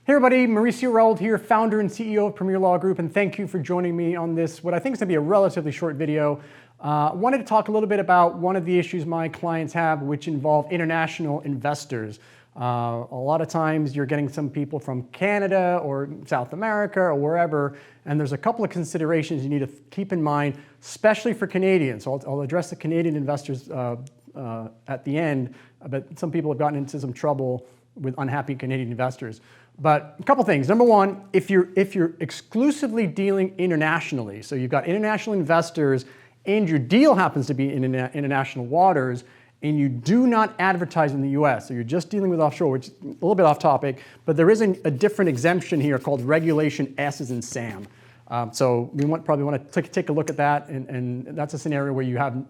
Hey everybody, Mauricio Raoult here, founder and CEO of Premier Law Group, and thank you for joining me on this, what I think is going to be a relatively short video. Wanted to talk a little bit about one of the issues my clients have, which involve international investors. A lot of times you're getting some people from Canada or South America or wherever, and there's a couple of considerations you need to keep in mind, especially for Canadians. So I'll address the Canadian investors at the end, but some people have gotten into some trouble with unhappy Canadian investors. But a couple things. Number one, if you're exclusively dealing internationally, so you've got international investors and your deal happens to be in international waters, and you do not advertise in the US, so you're just dealing with offshore, which is a little bit off topic, but there is a different exemption here called Regulation S as in Sam. So we probably want to take a look at that, and that's a scenario where you have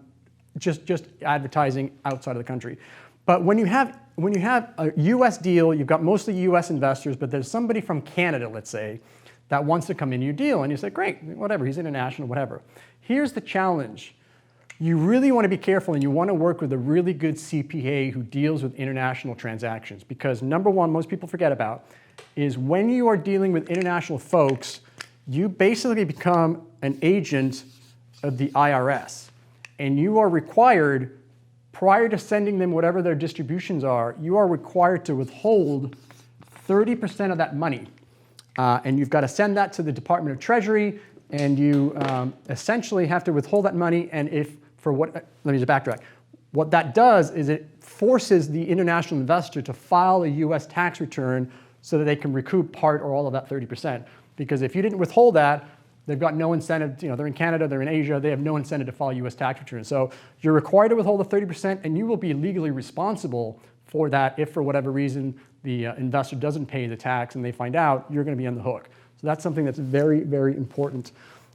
just advertising outside of the country. But when you have a US deal, you've got mostly US investors, but there's somebody from Canada, let's say, that wants to come into your deal, and you say, great, whatever, he's international, whatever. Here's the challenge. You really want to be careful, and you want to work with a really good CPA who deals with international transactions, because number one, most people forget about, is when you are dealing with international folks, you basically become an agent of the IRS, and you are required, prior to sending them whatever their distributions are, you are required to withhold 30% of that money. And you've got to send that to the Department of Treasury, and you essentially have to withhold that money. And let me just backtrack. What that does is it forces the international investor to file a US tax return so that they can recoup part or all of that 30%. Because if you didn't withhold that, they've got no incentive, they're in Canada, they're in Asia, they have no incentive to file US tax returns. So you're required to withhold the 30%, and you will be legally responsible for that if for whatever reason the investor doesn't pay the tax and they find out, you're going to be on the hook. So that's something that's very, very important.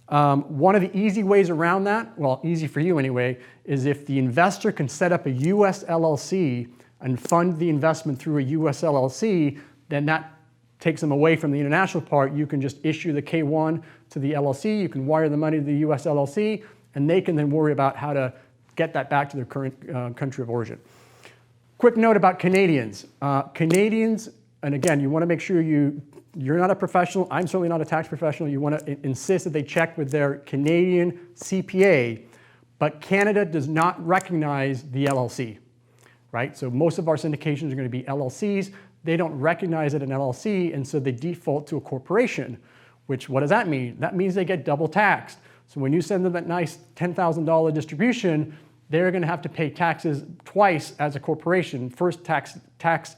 One of the easy ways around that, well, easy for you anyway, is if the investor can set up a US LLC and fund the investment through a US LLC, then that takes them away from the international part. You can just issue the K-1 to the LLC, you can wire the money to the US LLC, and they can then worry about how to get that back to their current country of origin. Quick note about Canadians. Canadians, and again, you want to make sure you're not a professional, I'm certainly not a tax professional, you want to insist that they check with their Canadian CPA, but Canada does not recognize the LLC, right? So most of our syndications are going to be LLCs. They don't recognize it an LLC, and so they default to a corporation, which, what does that mean? That means they get double taxed. So when you send them that nice $10,000 distribution, they're going to have to pay taxes twice as a corporation. First tax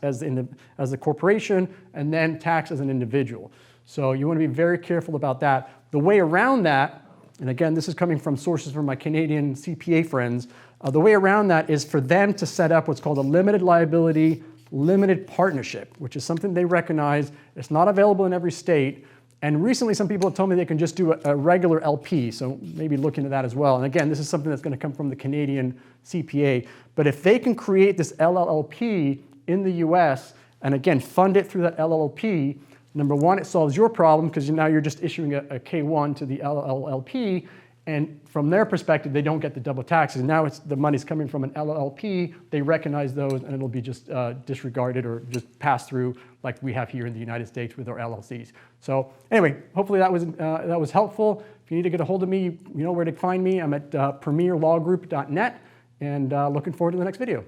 as a corporation, and then tax as an individual. So you want to be very careful about that. The way around that, and again, this is coming from sources from my Canadian CPA friends, the way around that is for them to set up what's called a limited liability, limited partnership, which is something they recognize. It's not available in every state. And recently, some people have told me they can just do a regular LP, so maybe look into that as well. And again, this is something that's going to come from the Canadian CPA. But if they can create this LLP in the US, and again, fund it through that LLP, number one, it solves your problem, because now you're just issuing a K-1 to the LLP, and from their perspective, they don't get the double taxes. Now the money's coming from an LLP, they recognize those, and it'll be just disregarded or just passed through like we have here in the United States with our LLCs. So anyway, hopefully that was helpful. If you need to get a hold of me, you know where to find me. I'm at premierlawgroup.net, and looking forward to the next video.